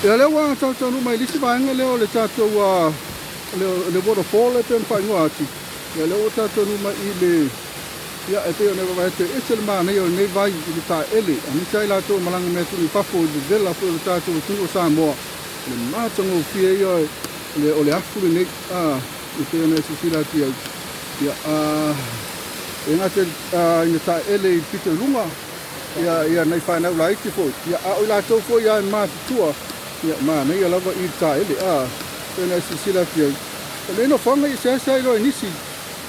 ia le wa tau no mai lisi vaenga le o le tatou le waterfall e pen whaingoa ati. Ia le o tatou no mai i le ia e te o ne vai te ese le mana o nei vai i le tā ele. Ani tai la tō malanga mea tū i papo i le vela po le tatou tū o Samoa. Le mātango fia i o le afu le nei i te o ne sisila ati au. Ia e ngā te ina tā ele i pite lunga. Ia nei whainau la iti fo. Ia o la tō fo ia e mātutua. Ia mana ia lava i tā ele te o ne sisila ati au. Le no whanga i sesa i loa nisi.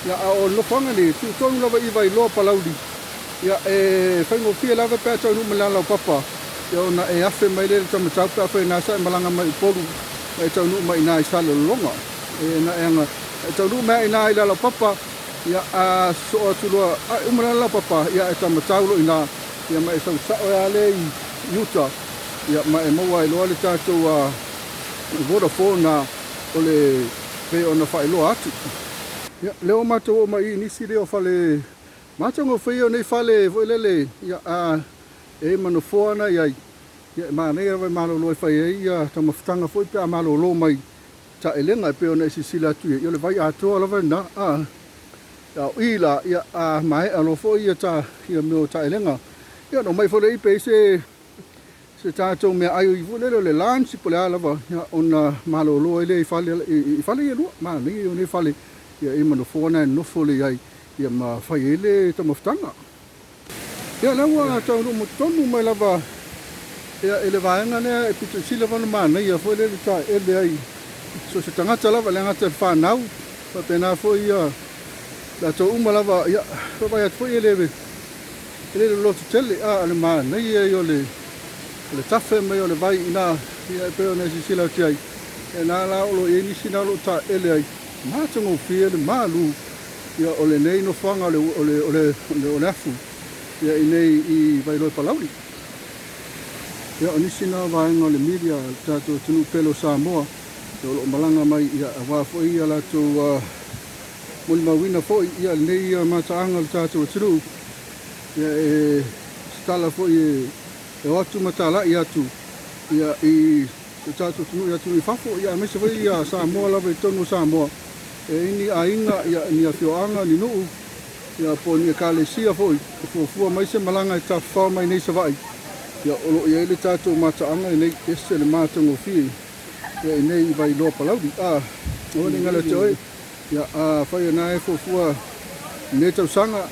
Ia o no whanga ni, tu tonu lava i vai loa palauri. Ia e whaingo fia lava pēr tau nume la lau papa. Ia o na e afe mai lere tama tau pēr whai nasa e malanga mai poru. E tau nume i nā i sale longa. E na e anga, e tau nume i nā i la lau papa. Ia a so atu loa, umana lau papa. Ia e tama tau lo i nā. Ia ma e tau sao e ale i Utah. Ia ma e maua e loa le tātou Vodafone na o le pe o na whai loa atu. Ia, leo mātou o mai nisi leo whale mātango whio nei whale voilele ia e manu whoana iai ia mā nei rawai mālo loi whai ei ia ta mawhitanga whoi pia mālo lo mai ta elenga e peo nei sisila atu ia le vai atoa lawa na ia o ila ia mai alo whoi ia ta ia meo ta elenga ia no mai whole i pe se tātou mea aio i voilele le lansi pole alawa ia ona mālo lo ele i whale ia lua mā nei o nei whale ia e manu whona e nofo le iai ia ma whai ele ta mawhitanga. Ia laua tau rumo tonu mai lava ia ele vaenga nea e pito sila vana mana ia fo ele ta ele ai so se tangata lava le ngata whanau pa pena fo ia la tau uma lava ia fo vai at fo ele loto tele ale mana ia i ole tafe mai ole vai ina ia e peo nesi sila tiai e nā la olo e nisi nā lo ta ele ai mātango fia le mālu ia o le nei no whanga o le afu ia i nei i vairoi palauri. Ia o nisi nā vaenga o le media tātou tunu pelo Samoa ia o lo malanga mai ia a wāfo ia lātou moli mawina fo ia nei mātaanga le tātou tunu ia e stala fo e watu matala i atu ia i tātou tunu i atu i whafo ia mese fo ia Samoa lava i tonu Samoa e ini ainga ia ni afioanga ni nuu ia po ni kalesia foi fua mai se malanga i ta fa mai nei savai ia o ia le tatou mataanga nei ese le matango fi ia nei vai lo palaudi o ni ngala toi ia fai na e fua ne tau sanga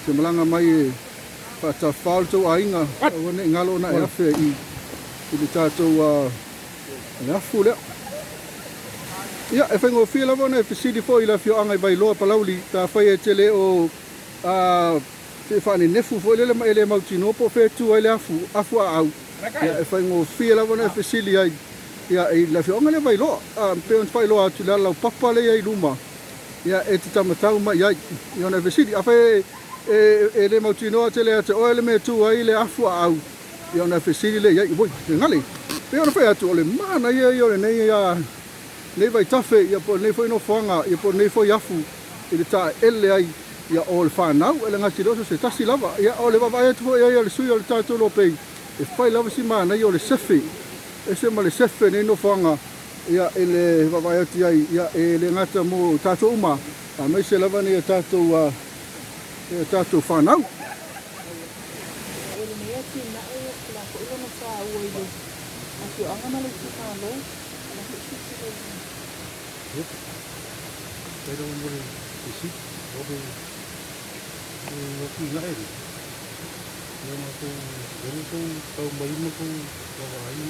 se malanga mai e pa ta falto ainga o ni ngalo na e afe i le tatou afu le ia e whaingo whia lawa na e whisiri fo i la fio anga i vai loa palauli ta whai e tele o te whane nefu fo i lele ma ele mautino po whea tu ai le afu a au ia e whaingo whia lawa na e whisiri ai ia e la fio anga le vai loa peon whai loa atu la lau papa le ai luma ia e te tamatau mai ai ia na e whisiri a whai e le mautino a tele a te oe le me tu ai le afu a au ia na e whisiri le ai boi te ngale peon whai atu o le mana ia i o le nei ia nei vai tafe ia po nei foi no whanga ia po nei foi afu i le tā ele ai ia o le whanau ele ngati roso se tasi lava ia o le wawai atu fo ia le sui o le tātou lo pei e whai lava si mana ia o le sefe e se ma le sefe nei no whanga ia e le wawai atu ai ia e le ngata mo tātou uma a mai se lava nei tātou whanau pero hombre sí obe no que nada yo no tengo mai mo ko vai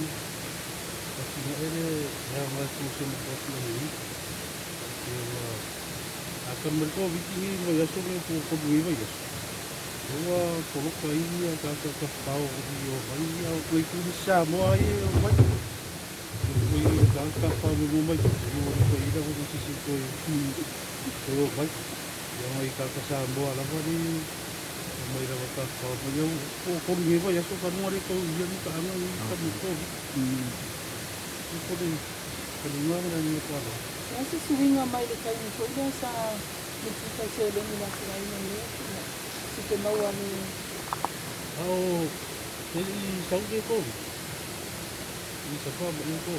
assim ele é mais como se fosse ali a câmera ko viki mo ya sobre ko buiva ya eu coloco aí a casa pau e vai ao leito de Samoa aí vai eu canto pau no mais eu ir a você se foi eu vai eu aí canto Samoa lá vai mai ra ka pau eu ko ni vai ya so ka no re ko ia ni ka no ka ni ko de ka ni no ra ni ko ala essa swinga mai de kai ni ko essa ni ka se le ni na sai ni si te mau ani ele são de como Isa pa mo ko.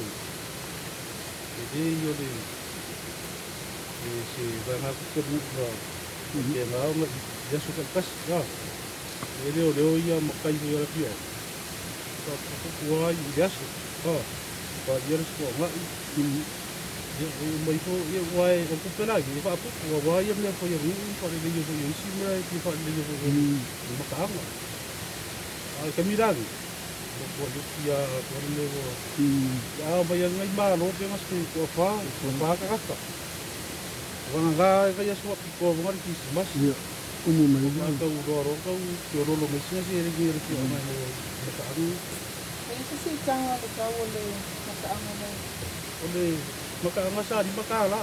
Jadi yo de si bang aku kedua. Dia mau dia suka kas ya. Jadi dia ya makai dia lagi ya. Aku kuai dia su. Pak dia su nggak dia mai ko ya wai aku pernah lagi pak aku wai yang dia punya ini pak dia juga yang si mereka pak dia juga makam. Kami lagi. Buat dia kalau dia bayang ngay malo dia mas ko pa ka ka. Orang kaya suap ko bangar Christmas. Iya. Umumnya Kau dorong kau dorong mesnya sih lagi lagi orang makan. Kaya si kang ikaw ulit makaangan na. Oleh makan masa di makala.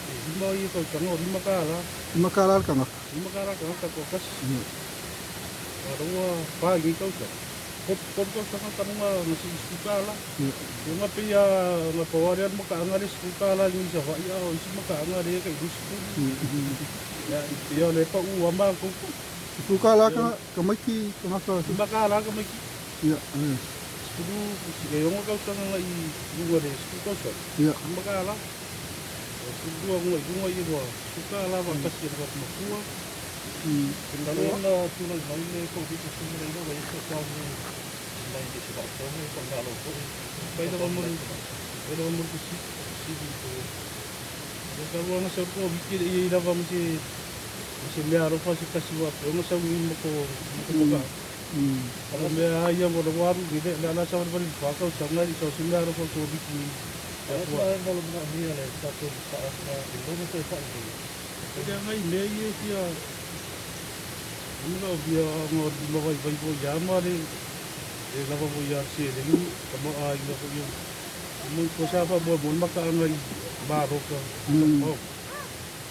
Di mau itu kang di makala. makalar ka nga. Di makala kang kakokas. Araw pagi kau sa. Kau sa kanong nasi iskala. Yung pia na pawarian makaangan iskala ni sa ya isi makaangan dia kay gusto. Ya dia lepa uamba ko. Sukala ka kamaki kamaka. Di makala ka may Iya. kudu sige yung kau sa nga i lugar des kau sa. Iya. Di makala. Kudu ang mo ibo. Sukala ba kasi dapat makuha. Kalau na tunang maile ko dito sa mga ino ay sa kami may di sa ko may pangalo ko. Pwede mo si dito. Kalau na sa ko bikil ila ba mo si Learo pa si Kasiwa. Yung sa mo ko ka. Kalau may ayam mo daw hindi na sa wala pa ka sa nga ito si Learo pa ko bikil. Ako ay malo na niya le sa to sa na ilo mo sa sa ini. Kaya ngay leye siya. Ano biya mo di maway bay ko yama rin. Lava mo yan siya rin. Kamo ay na ko yung mo ko sa pa mo makaangay baro ka.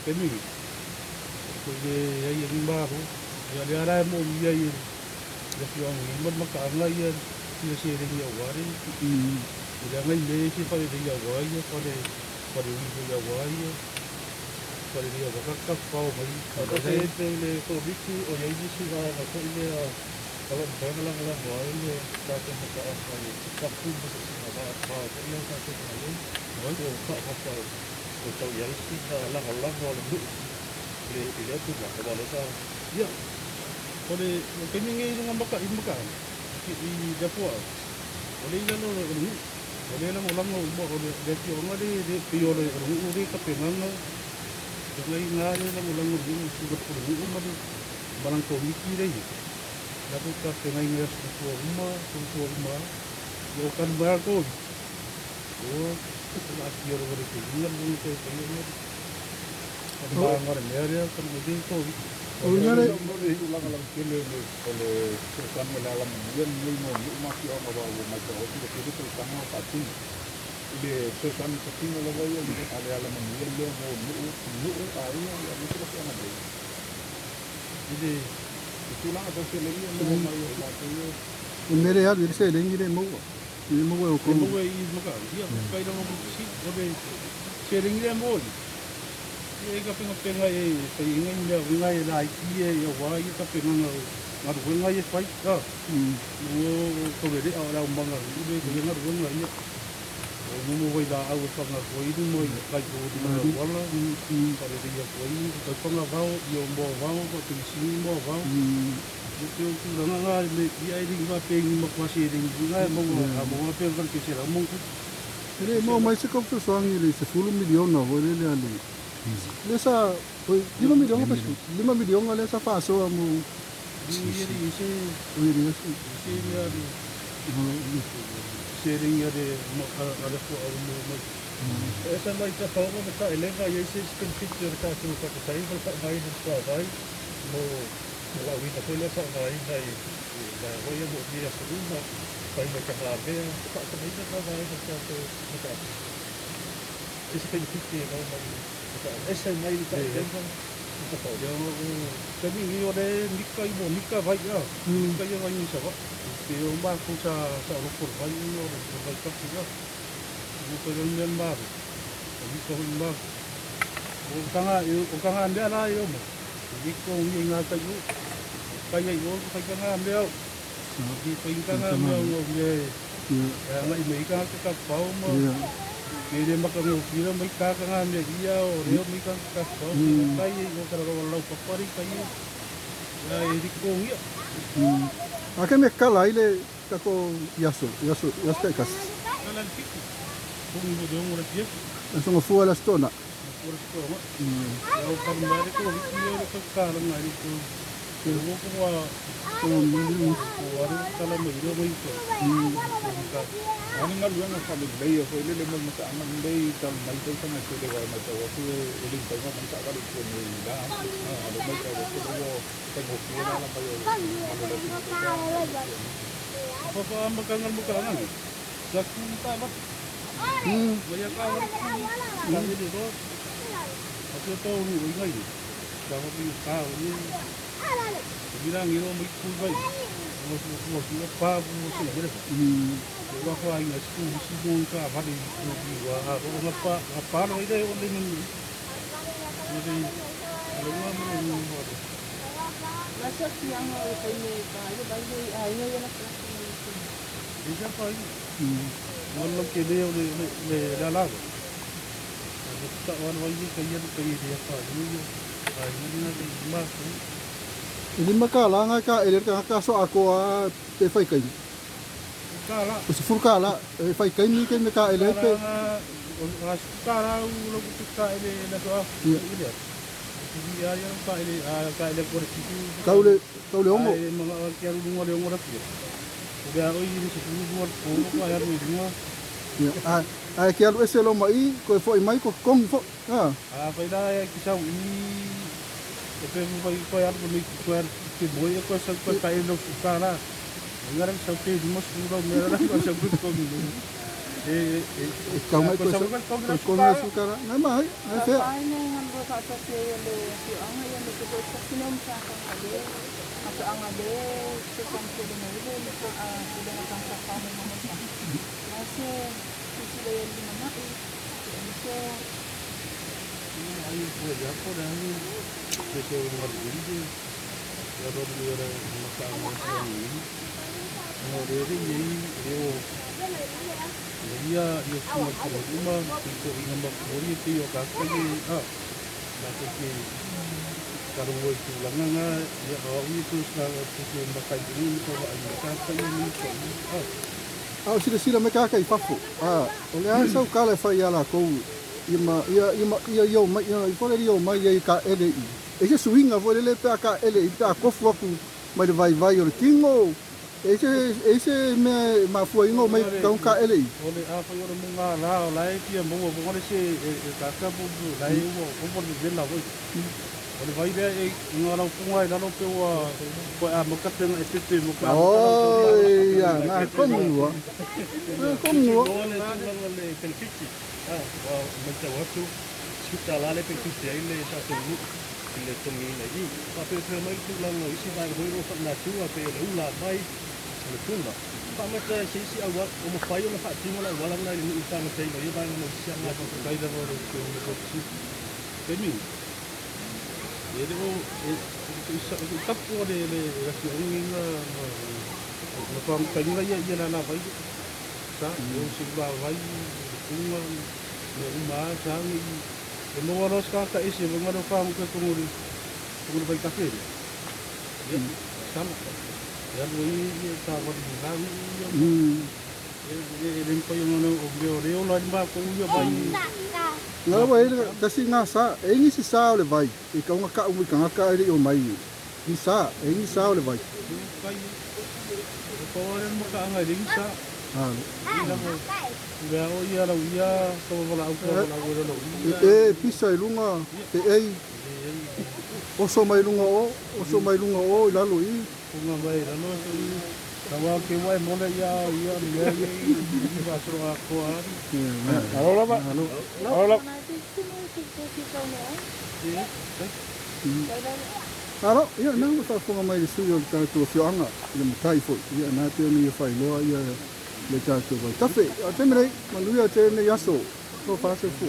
Kami. Ko ye yung baro. Ya ara mo biya yun. Yung mo makaangay yan. Siya rin yung wari. Kaya ngay leye siya pa rin yung wari. Pa rin yung wari. Para dia bakal kau bagi. Kasi le ko biki o yai di si na ko ile kalau bagalang lang wa ile sa to sa ay kapu mo sa ba pa iyo sa to ay o ka ka o to yai si na lang wa lu le ile tu ba ka lo sa Ya. Pada kami ngai dengan bakal i dapo. Oleh lalu ni. Oleh lang ulang mo dia ti orang dia pior uri ka penang. Jadi ngari lang ulang mo sudah perlu mo barang ko mikir deh. Dapat ka penang ngas ko rumah. Yo kan bar ko. Oh, na pior uri ko. Ingat mo ko penang. Barang ngari dia kan mungkin ko. Unyare ulang kile oleh serkan melalam yan ni mo masih orang bawa macam itu jadi tu sama pasti ile serkan pasti melawan yan ada alam yan le mo nu ay yan itu pasti ana deh jadi itulah ada selebi yang mau mai itu mere ya dirse lengi de mo. Ni mo ko. Como é isso, cara? Dia vai dar uma sim, olha. Sering dia mo. Ia ka penga e pe ingai ngai na ia ia wa ia ka penga ngar ngai pai ka. Mo ko vede ora umbanga ibe ko ngar ngai ia. Mo vai da au pa ngar ko itu mo kai ko di wala pare dia ko i ko panga vao io mo vao ko tu sini mo vao. Itu tu nga le ia ring va pe mo kwasi ring ngai mo mo pe kan ke sera mo. Ele mo mai se ko so angi le se fulu milion na ho le ali. Lesa 5 milion apa sih? 5 milion ngale sa faso mo. Ia ri se Ui ia ri sharing ya de ada ko mo. esa mai ka tahu ka eleva ye se skin picture ka tu ka sai ka mai sa vai mo la wi ta ko le sa vai dai da ho ye mo dia segunda pai me ka la be ka mai ka vai ka to ka skin picture ka mai esa mai ka eleva ka tahu Ya kami ni ode nika vai ya. Nika ya vai sa ba. Pero ba ko sa rupor vai no vai ka ya. Mo ko yung ba. Kami ko yung ba. O kanga anda la yo mo. Hindi ko nga ta yo. Kaya yo kaya nga anda. Di pa yung kanga mo ye. Ia. Ngai mai ka pau ma. Ia. Ele makang pira mai ka nga me ia o reo mai ka pau. Kai o kara lau papari kai. Ai riko ia. Ake me kala ile kako yaso kai kas. Kalan tiki. Kung mo dong ora dia. Langsung ngefua la stona. Ora stona. Au kamari ko video ko kala ngai ko. Ko ko wa waru kala mai ro mai ko. Ani ngal yang kami bay ko ile le mo sa amang bay tam mai ko sa mas ko wa mas ko uling pa man sa kali ko ni da. Lo mai ko ko yo tengo que ir a la payo. Apa makangan makangan. Jaku tak apa. Banyak kau. Lagi di tu. Aku tahu ni ingai. Kalau pergi kau ni. Bilang ini mau ikut baik. Mau apa mau sih. Waktu aing school ka hari wa apa no ide onde ni. Jadi kalau mau Rasa siang kay ni kaya bagay ay ngayon na class ni. Bisa pa ini. Walau kini le dalam. Tak wan wajib kaya dia apa ini. Ini nanti mas. Ini makala nga ka ele ka so ako te fai kai. Kala. Usufur kala fai kai ni ke me ka ele pe. Kala ulo ka ele na so. Iya. Dia yang ka ele ko situ. Kaule ongo. Mga kian bunga le ongo rapi. Udah ini sepuluh buat puluh ko ayar ni bunga. Ya. Ai ke alu ese lo mai ko foi mai ko kong fo. Apa ida kisah ini. Ito mo ko ayar ko ni ko ke boy ko sa ko kai no kala. Ngarang sa ke mas ulo meron ko sa ko ni. Ikaw may ko na sukara. Na mai. Ai fe. Ay na ang ka sa siya le si ang ngayon ko sa sinom sa kanya. At ang ade sa kampo din nila ko sila na kang sa kanya naman sa. Kasi sila yan naman eh. So Ayo ko ya ko dan itu luar biasa. Ya baru dia makan ini. Dia dia cuma cuma itu ingin bakori itu yo kakek nanti kalau mau itu langanga ya itu sekarang itu makan ini kalau ada kakek ini Sila me ka kai fafo. Ole ai sau kala fai ala ko. Ia yo mai yo mai ia ka ele. Ese swinga vo le pe ka ele ta ko fu ku mai vai o kingo. Ese me ma fu ingo mai ka ele. Ole apa yo munga la lai dia mungo ngone se kakak bu lai wo ko de la wo. Ole vai dia ngora pungai la no pe wa ko mo ka ten este mo ka. Oh ya na komu. Ole le pelkiti. Macam waktu kita lalai pelkiti ile ta tunggu ile tunggu lagi. Tapi semai tu lang isi bai hoi ro na tu apa le ula bai le tunda. Kami sisi awak payo na hati mo la walang na ni utang tay mo bai mo siya na ko bai da ro ko si. Kami. Jadi tap ko de rasi ungin na pang kanya ya na bai. Sa yung sigba bai kuma rumah kami mau harus kata isi mengenai faham ke kemudian baik kafe ya sama ya ini tawar kami limpa yang mana dia lain bah kau dia bayi Ngala wai kasi nga sa engi si sa le vai ikaw nga ka umi ka ka ri o mai ni sa engi sa le vai kau orang muka angai ding sa Udah iya lah iya kalau bola pisa ilunga te ei oso mai lunga o lalu i kunga mai lalu kawa ke wai mole ya basro aku halo Pak halo Aro, ia nang sa funga mai su yo ta tu fianga ia mutai fo ia na te ni fai lo ia le ta tu vai. Tafe, a te mere, manuia te ne yaso. So fa se fu.